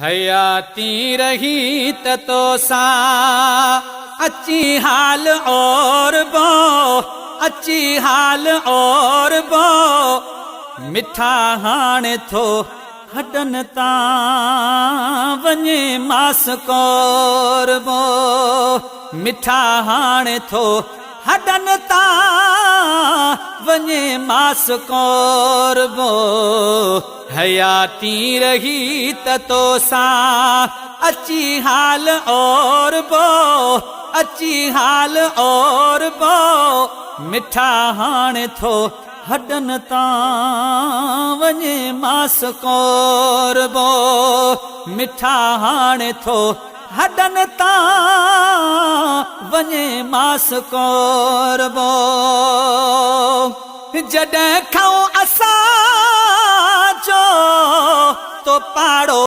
हयाती रही तो सा अच्छी हाल और बो, अच्छी हाल और बो, मिठा हाणे थो हडन ता वने मास कोरबो, मिठा हाणे थो हडन ता वने मास कोरबो। हयाती रही तो सा अच्छी हाल और बो, अच्छी हाल और बो, मिठा हाणे थो हडन ता वने मास कोरबो, मिठा हाणे थो हडन ता वने मास कोरबो। जॾहिं खाऊं असां जो तो पाड़ो